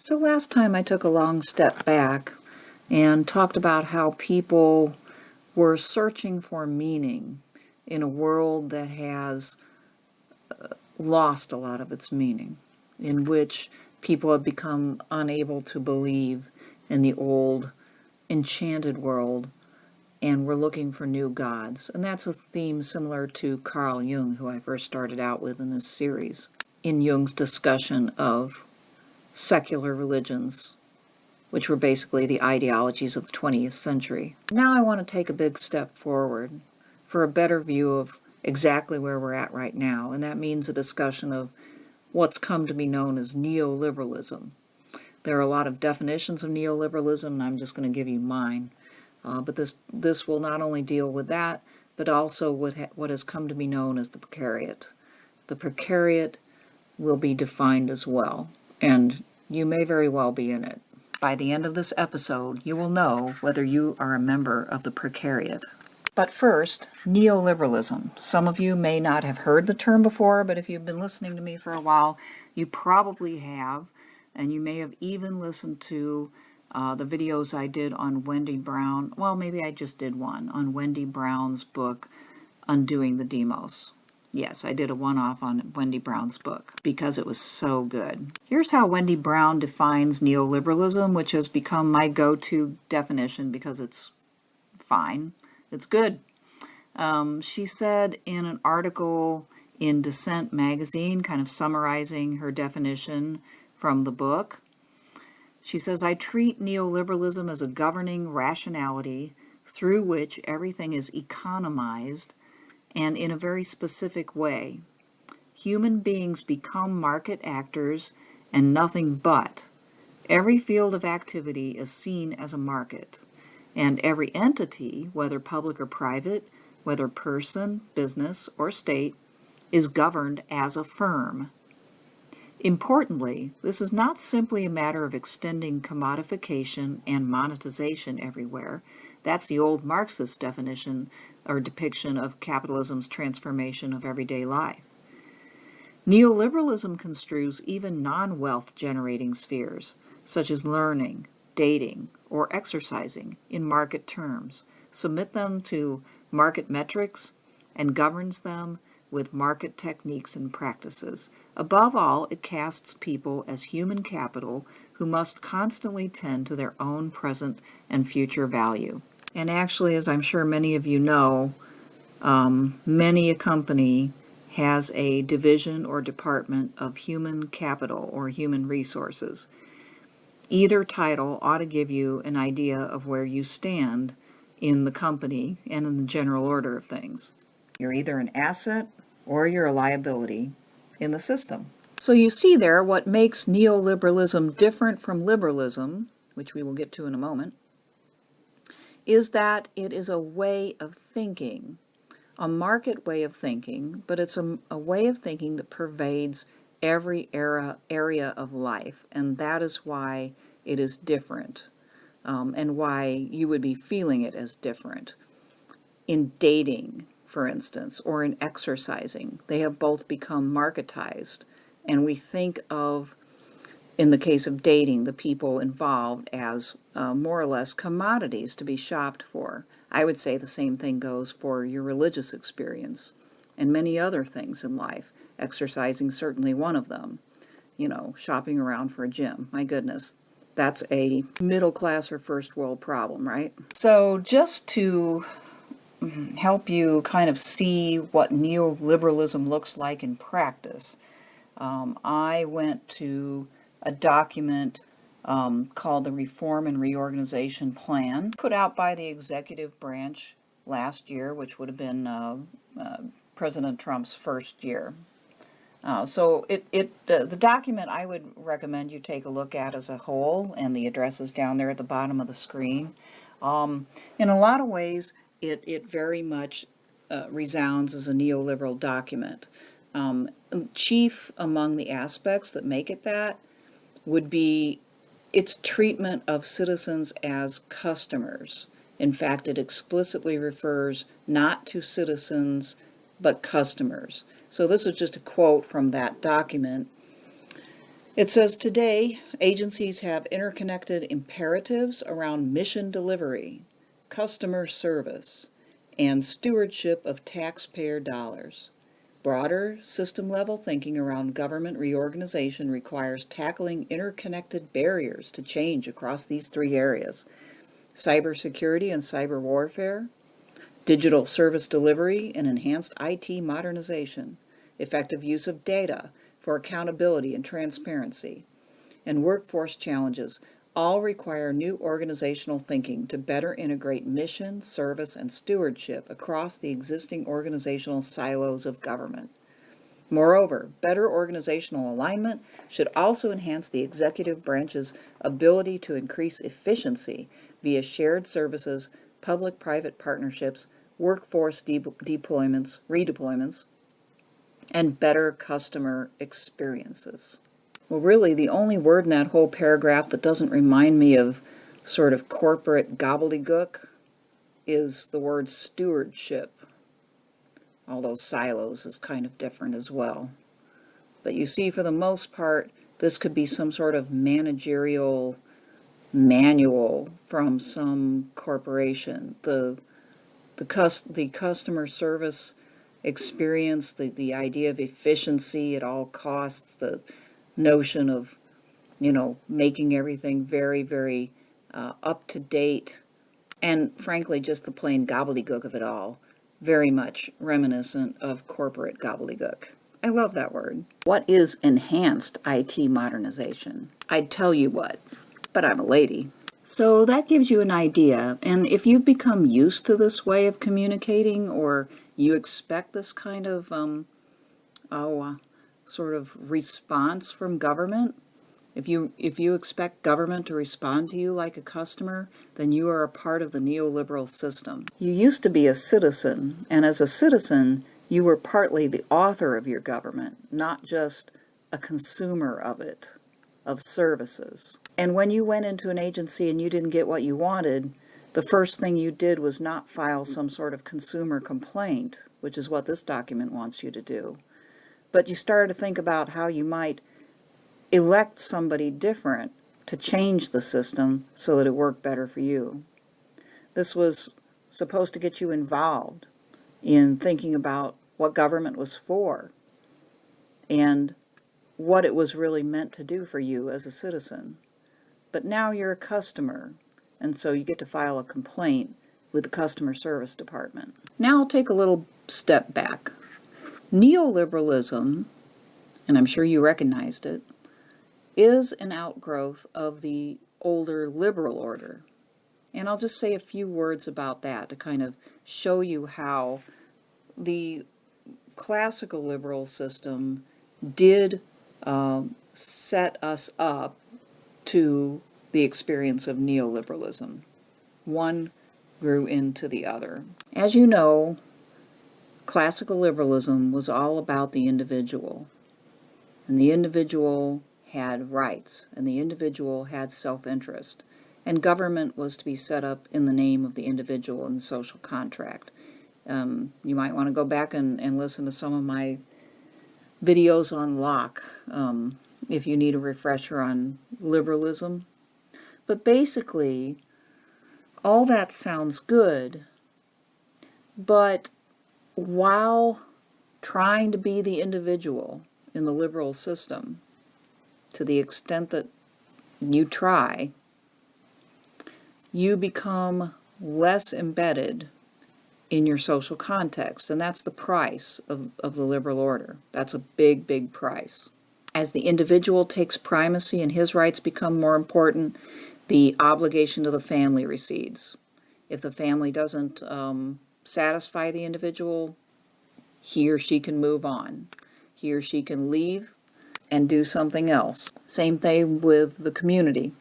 So last time I took a long step back and talked about how people were searching for meaning in a world that has lost a lot of its meaning, in which people have become unable to believe in the old enchanted world, and we're looking for new gods. And that's a theme similar to Carl Jung, who I first started out with in this series, in Jung's discussion of secular religions, which were basically the ideologies of the 20th century. Now I want to take a big step forward for a better view of exactly where we're at right now, and that means a discussion of what's come to be known as neoliberalism. There are a lot of definitions of neoliberalism, and I'm just going to give you mine. But this will not only deal with that, but also with what has come to be known as the Precariat. The Precariat will be defined as well, and you may very well be in it. By the end of this episode, you will know whether you are a member of the Precariat. But first, neoliberalism. Some of you may not have heard the term before, but if you've been listening to me for a while, you probably have, and you may have even listened to the videos I did on Wendy Brown. Well, maybe I just did one on Wendy Brown's book, Undoing the Demos. Yes, I did a one-off on Wendy Brown's book because it was so good. Here's how Wendy Brown defines neoliberalism, which has become my go-to definition because it's fine. It's good. She said in an article in Dissent magazine, kind of summarizing her definition from the book, she says, "I treat neoliberalism as a governing rationality through which everything is economized and in a very specific way. Human beings become market actors and nothing but. Every field of activity is seen as a market, and every entity, whether public or private, whether person, business, or state, is governed as a firm. Importantly, this is not simply a matter of extending commodification and monetization everywhere. That's the old Marxist definition or depiction of capitalism's transformation of everyday life. Neoliberalism construes even non-wealth generating spheres, such as learning, dating, or exercising, in market terms, submit them to market metrics, and governs them with market techniques and practices. Above all, it casts people as human capital who must constantly tend to their own present and future value." And actually, as I'm sure many of you know, many a company has a division or department of human capital or human resources. Either title ought to give you an idea of where you stand in the company and in the general order of things. You're either an asset or you're a liability in the system. So you see there what makes neoliberalism different from liberalism, which we will get to in a moment, is that it is a way of thinking, a market way of thinking, but it's a way of thinking that pervades every area of life, and that is why it is different, and why you would be feeling it as different. In dating, for instance, or in exercising, they have both become marketized, and we think of, in the case of dating, the people involved as more or less commodities to be shopped for. I would say the same thing goes for your religious experience and many other things in life. Exercising certainly one of them. Shopping around for a gym. My goodness, that's a middle class or first world problem, right? So just to help you kind of see what neoliberalism looks like in practice, I went to a document called the Reform and Reorganization Plan, put out by the executive branch last year, which would have been President Trump's first year. So the document I would recommend you take a look at as a whole, and the address is down there at the bottom of the screen. In a lot of ways, it very much resounds as a neoliberal document. Chief among the aspects that make it that would be its treatment of citizens as customers. In fact, it explicitly refers not to citizens, but customers. So this is just a quote from that document. It says today, agencies have interconnected imperatives around mission delivery, customer service, and stewardship of taxpayer dollars. Broader system-level thinking around government reorganization requires tackling interconnected barriers to change across these three areas: cybersecurity and cyber warfare, digital service delivery and enhanced IT modernization, effective use of data for accountability and transparency, and workforce challenges all require new organizational thinking to better integrate mission, service, and stewardship across the existing organizational silos of government. Moreover, better organizational alignment should also enhance the executive branch's ability to increase efficiency via shared services, public-private partnerships, workforce redeployments, and better customer experiences. Well, really, the only word in that whole paragraph that doesn't remind me of sort of corporate gobbledygook is the word stewardship, although silos is kind of different as well. But you see, for the most part, this could be some sort of managerial manual from some corporation. The customer service experience, the idea of efficiency at all costs, the notion of, making everything very, very up to date, and frankly, just the plain gobbledygook of it all, very much reminiscent of corporate gobbledygook. I love that word. What is enhanced IT modernization? I'd tell you what, but I'm a lady. So that gives you an idea, and if you've become used to this way of communicating, or you expect this kind of sort of response from government, if you expect government to respond to you like a customer, then you are a part of the neoliberal system. You used to be a citizen, and as a citizen, you were partly the author of your government, not just a consumer of it, of services. And when you went into an agency and you didn't get what you wanted, the first thing you did was not file some sort of consumer complaint, which is what this document wants you to do. But you started to think about how you might elect somebody different to change the system so that it worked better for you. This was supposed to get you involved in thinking about what government was for and what it was really meant to do for you as a citizen. But now you're a customer, and so you get to file a complaint with the customer service department. Now I'll take a little step back. Neoliberalism, and I'm sure you recognized it, is an outgrowth of the older liberal order. And I'll just say a few words about that to kind of show you how the classical liberal system did set us up to the experience of neoliberalism. One grew into the other. As you know, classical liberalism was all about the individual, and the individual had rights, and the individual had self-interest, and government was to be set up in the name of the individual and the social contract. You might want to go back and listen to some of my videos on Locke if you need a refresher on liberalism. But basically, all that sounds good, but while trying to be the individual in the liberal system, to the extent that you try, you become less embedded in your social context, and that's the price of the liberal order. That's a big, big price. As the individual takes primacy and his rights become more important, the obligation to the family recedes. If the family doesn't satisfy the individual, he or she can move on. He or she can leave and do something else. Same thing with the community.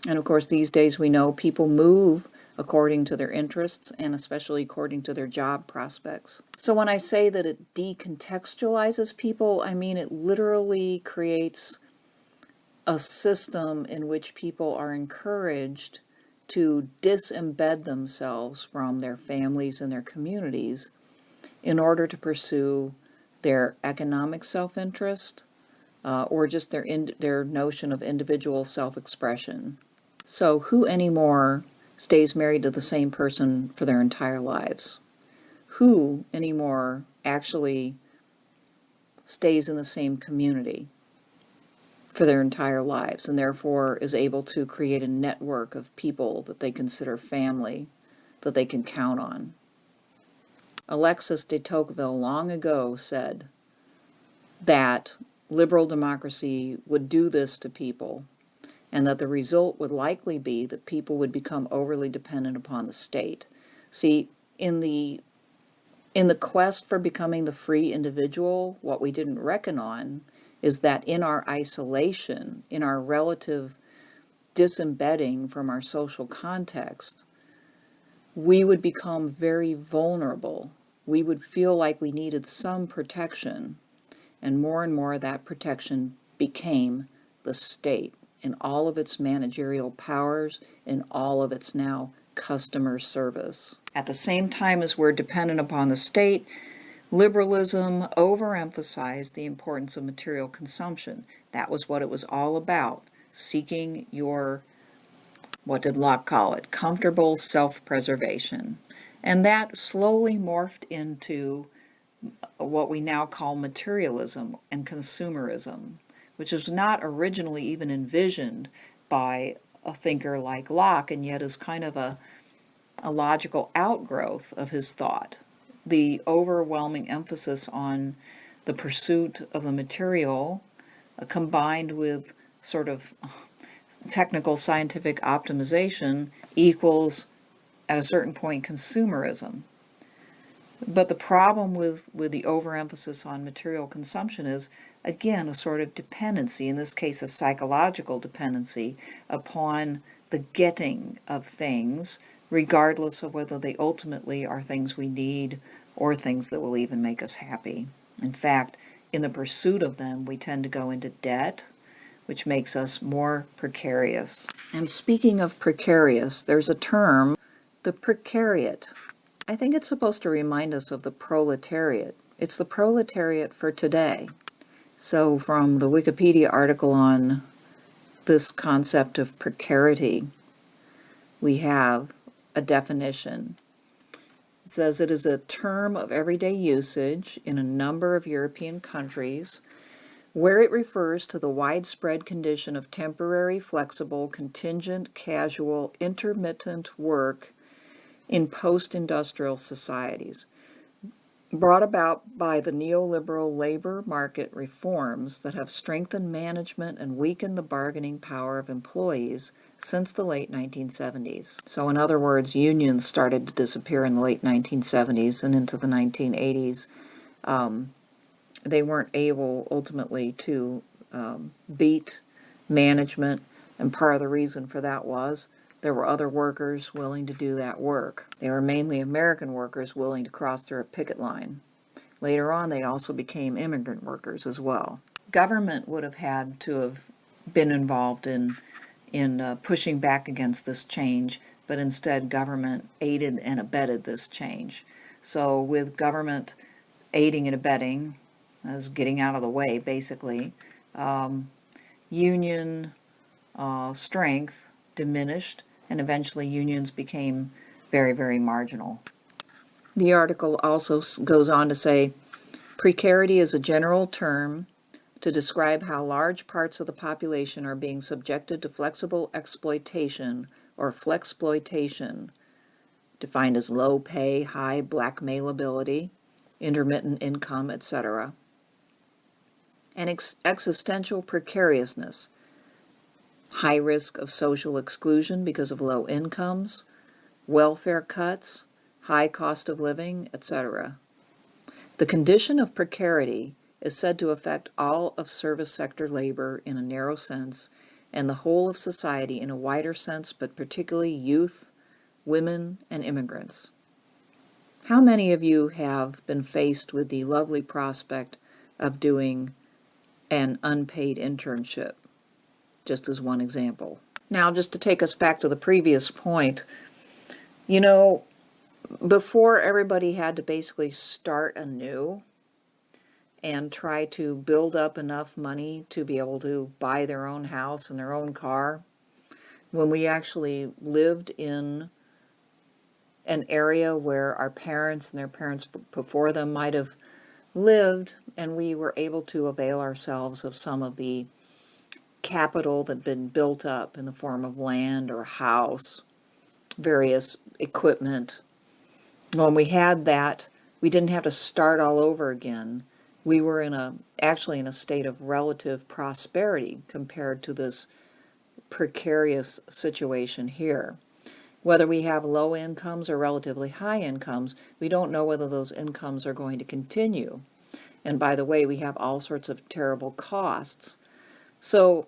And of course, these days we know people move according to their interests and especially according to their job prospects. So when I say that it decontextualizes people, I mean it literally creates a system in which people are encouraged to disembed themselves from their families and their communities in order to pursue their economic self-interest, or just their notion of individual self-expression. So who anymore stays married to the same person for their entire lives? Who anymore actually stays in the same community for their entire lives, and therefore is able to create a network of people that they consider family, that they can count on? Alexis de Tocqueville long ago said that liberal democracy would do this to people, and that the result would likely be that people would become overly dependent upon the state. See, in the quest for becoming the free individual, what we didn't reckon on is that in our isolation, in our relative disembedding from our social context, we would become very vulnerable. We would feel like we needed some protection, and more that protection became the state in all of its managerial powers, in all of its now customer service. At the same time as we're dependent upon the state, liberalism overemphasized the importance of material consumption. That was what it was all about, seeking your, what did Locke call it, comfortable self-preservation. And that slowly morphed into what we now call materialism and consumerism, which was not originally even envisioned by a thinker like Locke, and yet is kind of a logical outgrowth of his thought. The overwhelming emphasis on the pursuit of the material, combined with sort of technical scientific optimization, equals, at a certain point, consumerism. But the problem with the overemphasis on material consumption is, again, a sort of dependency, in this case a psychological dependency, upon the getting of things, regardless of whether they ultimately are things we need or things that will even make us happy. In fact, in the pursuit of them, we tend to go into debt, which makes us more precarious. And speaking of precarious, there's a term, the precariat. I think it's supposed to remind us of the proletariat. It's the proletariat for today. So from the Wikipedia article on this concept of precarity, we have a definition. It says it is a term of everyday usage in a number of European countries where it refers to the widespread condition of temporary, flexible, contingent, casual, intermittent work in post-industrial societies, brought about by the neoliberal labor market reforms that have strengthened management and weakened the bargaining power of employees since the late 1970s. So in other words, unions started to disappear in the late 1970s and into the 1980s. They weren't able ultimately to beat management, and part of the reason for that was there were other workers willing to do that work. They were mainly American workers willing to cross through a picket line. Later on, they also became immigrant workers as well. Government would have had to have been involved in pushing back against this change, but instead government aided and abetted this change. So with government aiding and abetting, as getting out of the way basically, union strength diminished, and eventually unions became very, very marginal. The article also goes on to say, precarity is a general term to describe how large parts of the population are being subjected to flexible exploitation or flexploitation, defined as low pay, high blackmailability, intermittent income, etc., and existential precariousness, high risk of social exclusion because of low incomes, welfare cuts, high cost of living, etc. The condition of precarity is said to affect all of service sector labor in a narrow sense, and the whole of society in a wider sense, but particularly youth, women, and immigrants. How many of you have been faced with the lovely prospect of doing an unpaid internship? Just as one example. Now, just to take us back to the previous point, you know, before everybody had to basically start anew and try to build up enough money to be able to buy their own house and their own car, when we actually lived in an area where our parents and their parents before them might have lived, and we were able to avail ourselves of some of the capital that had been built up in the form of land or house, various equipment. When we had that, we didn't have to start all over again. We were actually in a state of relative prosperity compared to this precarious situation here. Whether we have low incomes or relatively high incomes, we don't know whether those incomes are going to continue. And by the way, we have all sorts of terrible costs. So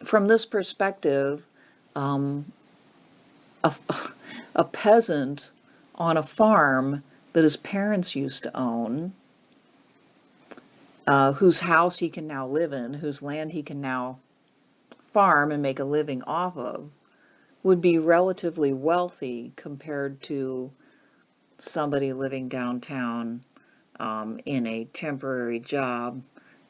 from this perspective, a peasant on a farm that his parents used to own, whose house he can now live in, whose land he can now farm and make a living off of, would be relatively wealthy compared to somebody living downtown in a temporary job,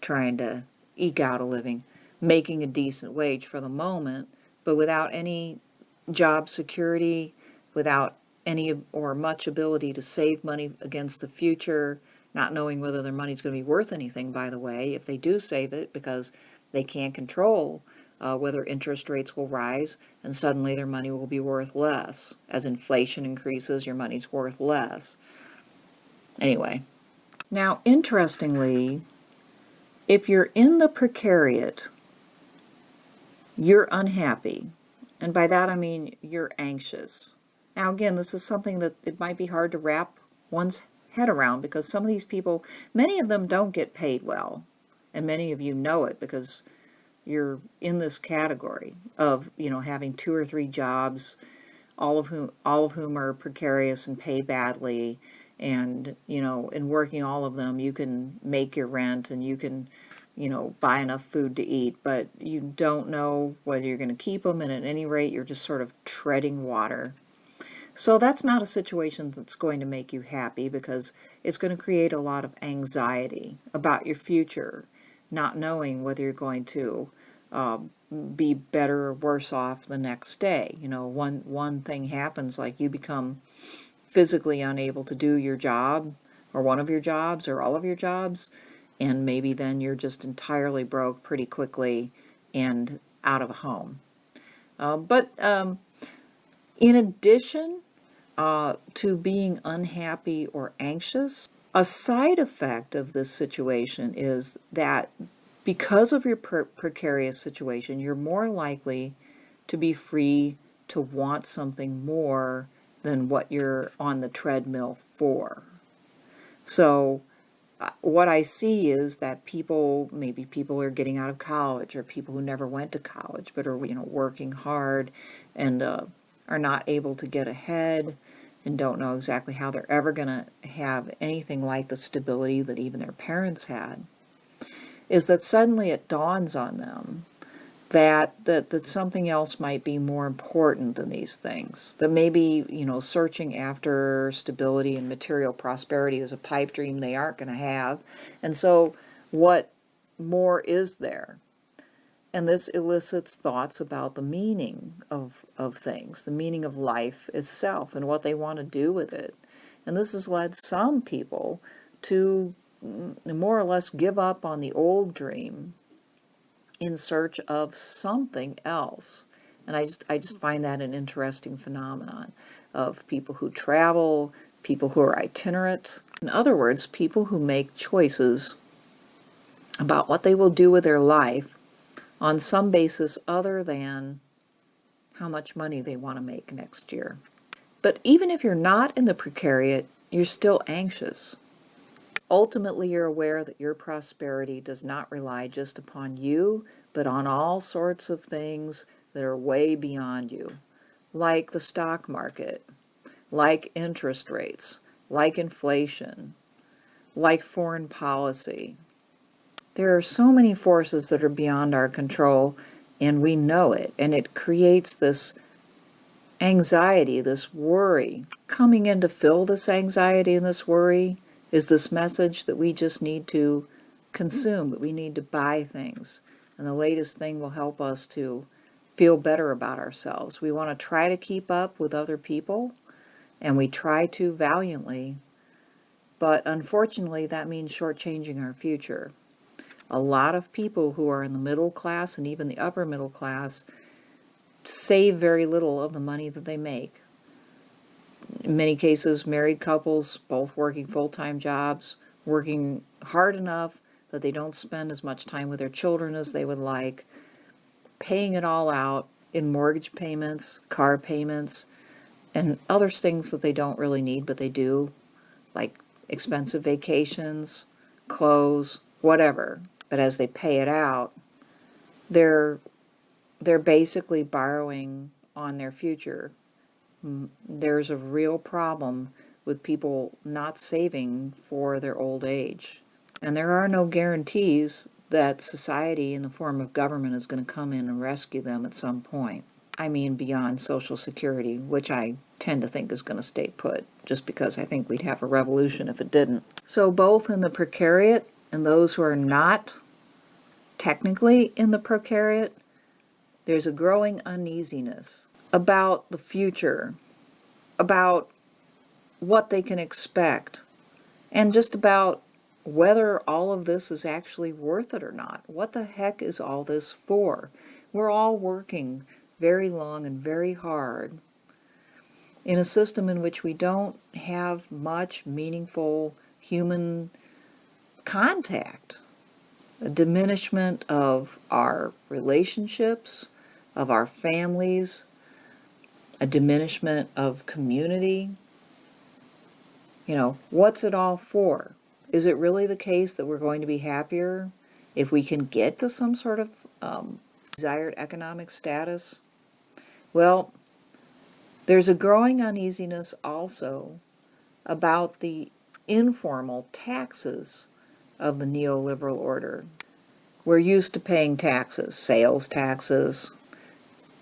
trying to eke out a living, making a decent wage for the moment, but without any job security, without any or much ability to save money against the future, not knowing whether their money's going to be worth anything, by the way, if they do save it, because they can't control whether interest rates will rise, and suddenly their money will be worth less. As inflation increases, your money's worth less. Anyway. Now, interestingly, if you're in the precariat, you're unhappy. And by that I mean you're anxious. Now, again, this is something that it might be hard to wrap one's head around, because some of these people, many of them don't get paid well. And many of you know it because you're in this category of, having 2 or 3 jobs, all of whom are precarious and pay badly, and in working all of them you can make your rent and you can buy enough food to eat, but you don't know whether you're going to keep them, and at any rate you're just sort of treading water. So that's not a situation that's going to make you happy, because it's going to create a lot of anxiety about your future, not knowing whether you're going to be better or worse off the next day. One thing happens, like you become physically unable to do your job, or one of your jobs, or all of your jobs, and maybe then you're just entirely broke pretty quickly and out of a home. But in addition to being unhappy or anxious, a side effect of this situation is that because of your precarious situation, you're more likely to be free to want something more than what you're on the treadmill for. So what I see is that maybe people are getting out of college, or people who never went to college but are working hard and are not able to get ahead and don't know exactly how they're ever going to have anything like the stability that even their parents had, is that suddenly it dawns on them that something else might be more important than these things. That maybe, searching after stability and material prosperity is a pipe dream they aren't going to have. And so what more is there? And this elicits thoughts about the meaning of things, the meaning of life itself, and what they want to do with it. And this has led some people to more or less give up on the old dream in search of something else. And I just find that an interesting phenomenon of people who travel, people who are itinerant. In other words, people who make choices about what they will do with their life on some basis other than how much money they want to make next year. But even if you're not in the precariat, you're still anxious. Ultimately, you're aware that your prosperity does not rely just upon you, but on all sorts of things that are way beyond you, like the stock market, like interest rates, like inflation, like foreign policy. There are so many forces that are beyond our control, and we know it, and it creates this anxiety, this worry. Coming in to fill this anxiety and this worry is this message that we just need to consume, that we need to buy things. And the latest thing will help us to feel better about ourselves. We want to try to keep up with other people, and we try to valiantly, but unfortunately that means shortchanging our future. A lot of people who are in the middle class and even the upper middle class save very little of the money that they make. In many cases, married couples, both working full-time jobs, working hard enough that they don't spend as much time with their children as they would like, paying it all out in mortgage payments, car payments, and other things that they don't really need, but they do, like expensive vacations, clothes, whatever. But as they pay it out, they're basically borrowing on their future. There's a real problem with people not saving for their old age. And there are no guarantees that society in the form of government is going to come in and rescue them at some point. I mean beyond Social Security, which I tend to think is going to stay put, just because I think we'd have a revolution if it didn't. So both in the precariat and those who are not technically in the precariat, there's a growing uneasiness about the future, about what they can expect, and just about whether all of this is actually worth it or not. What the heck is all this for? We're all working very long and very hard in a system in which we don't have much meaningful human contact. A diminishment of our relationships, of our families, a diminishment of community. You know, what's it all for? Is it really the case that we're going to be happier if we can get to some sort of desired economic status? Well, there's a growing uneasiness also about the informal taxes of the neoliberal order. We're used to paying taxes, sales taxes,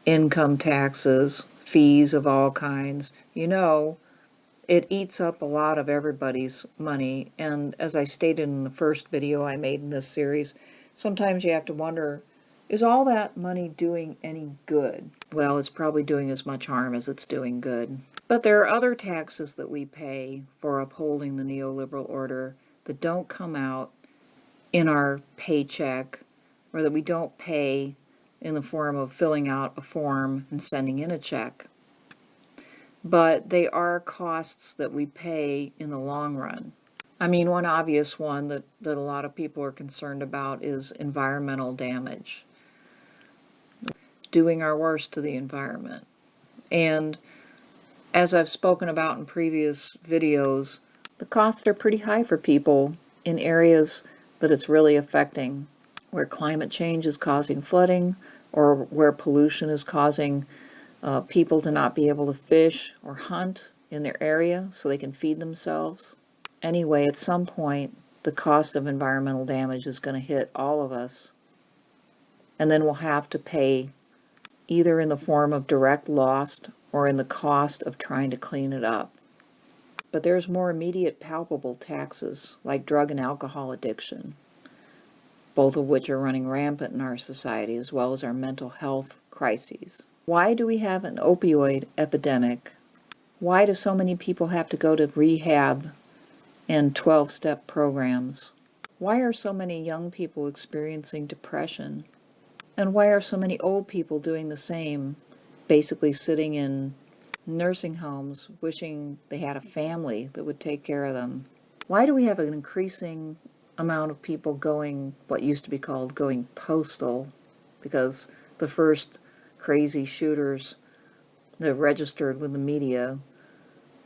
income taxes, fees of all kinds. You know, it eats up a lot of everybody's money, and as I stated in the first video I made in this series, sometimes you have to wonder, is all that money doing any good? Well, it's probably doing as much harm as it's doing good. But there are other taxes that we pay for upholding the neoliberal order that don't come out in our paycheck, or that we don't pay in the form of filling out a form and sending in a check. But they are costs that we pay in the long run. I mean, one obvious one that a lot of people are concerned about is environmental damage. Doing our worst to the environment. And as I've spoken about in previous videos, the costs are pretty high for people in areas that it's really affecting, where climate change is causing flooding, or where pollution is causing people to not be able to fish or hunt in their area so they can feed themselves. Anyway, at some point, the cost of environmental damage is going to hit all of us, and then we'll have to pay either in the form of direct loss or in the cost of trying to clean it up. But there's more immediate palpable taxes, like drug and alcohol addiction, both of which are running rampant in our society, as well as our mental health crises. Why do we have an opioid epidemic? Why do so many people have to go to rehab and 12-step programs? Why are so many young people experiencing depression? And why are so many old people doing the same, basically sitting in nursing homes wishing they had a family that would take care of them? Why do we have an increasing amount of people going, what used to be called going postal? Because the first crazy shooters that registered with the media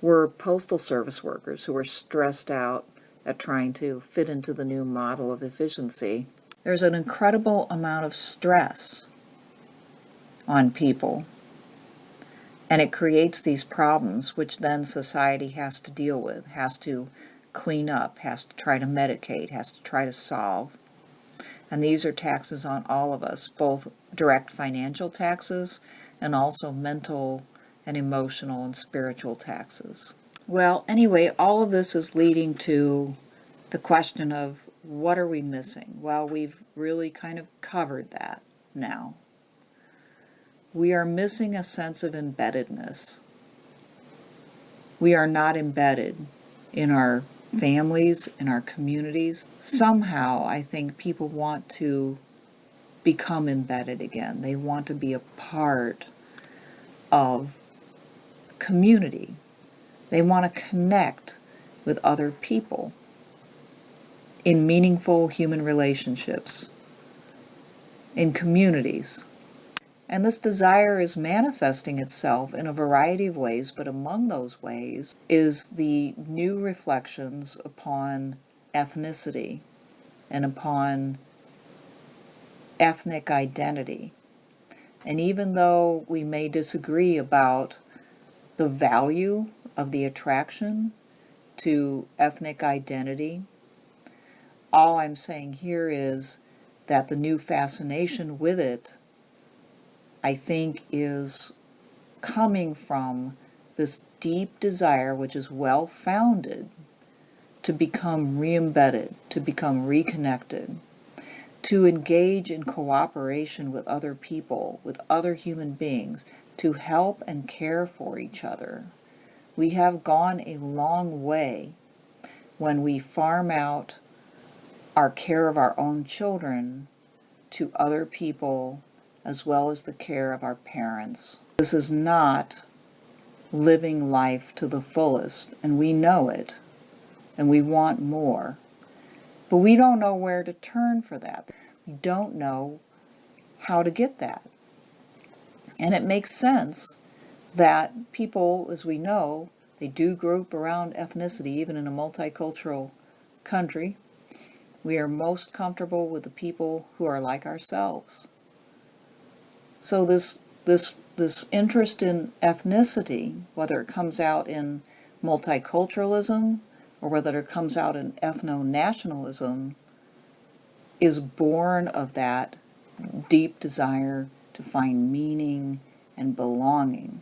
were postal service workers who were stressed out at trying to fit into the new model of efficiency. There's an incredible amount of stress on people, and it creates these problems which then society has to deal with, has to clean up, has to try to medicate, has to try to solve. And these are taxes on all of us, both direct financial taxes and also mental and emotional and spiritual taxes. Well, anyway, all of this is leading to the question of what are we missing? Well, we've really kind of covered that now. We are missing a sense of embeddedness. We are not embedded in our families, in our communities. Somehow, I think people want to become embedded again. They want to be a part of community. They want to connect with other people in meaningful human relationships, in communities. And this desire is manifesting itself in a variety of ways, but among those ways is the new reflections upon ethnicity and upon ethnic identity. And even though we may disagree about the value of the attraction to ethnic identity, all I'm saying here is that the new fascination with it, I think, is coming from this deep desire, which is well-founded, to become re-embedded, to become reconnected, to engage in cooperation with other people, with other human beings, to help and care for each other. We have gone a long way when we farm out our care of our own children to other people, as well as the care of our parents. This is not living life to the fullest, and we know it, and we want more. But we don't know where to turn for that. We don't know how to get that. And it makes sense that people, as we know, they do group around ethnicity, even in a multicultural country. We are most comfortable with the people who are like ourselves. So this interest in ethnicity, whether it comes out in multiculturalism or whether it comes out in ethno-nationalism, is born of that deep desire to find meaning and belonging.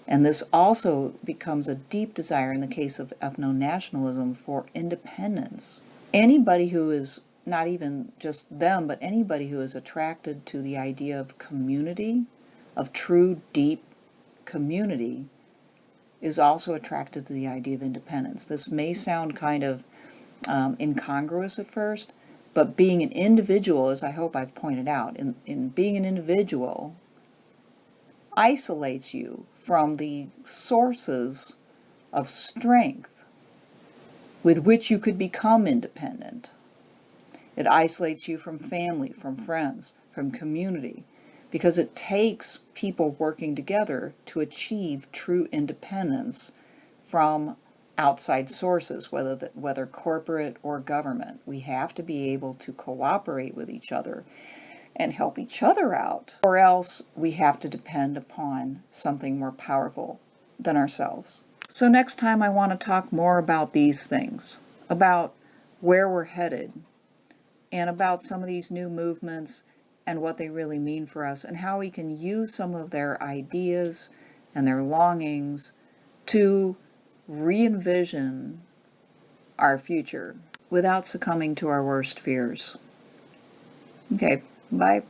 And this also becomes a deep desire in the case of ethno-nationalism for independence. Anybody who is, not even just them, but anybody who is attracted to the idea of community, of true, deep community, is also attracted to the idea of independence. This may sound kind of incongruous at first, but being an individual, as I hope I've pointed out, in being an individual, isolates you from the sources of strength with which you could become independent. It isolates you from family, from friends, from community, because it takes people working together to achieve true independence from outside sources, whether corporate or government. We have to be able to cooperate with each other and help each other out, or else we have to depend upon something more powerful than ourselves. So next time I want to talk more about these things, about where we're headed, and about some of these new movements and what they really mean for us, and how we can use some of their ideas and their longings to re-envision our future without succumbing to our worst fears. Okay, bye.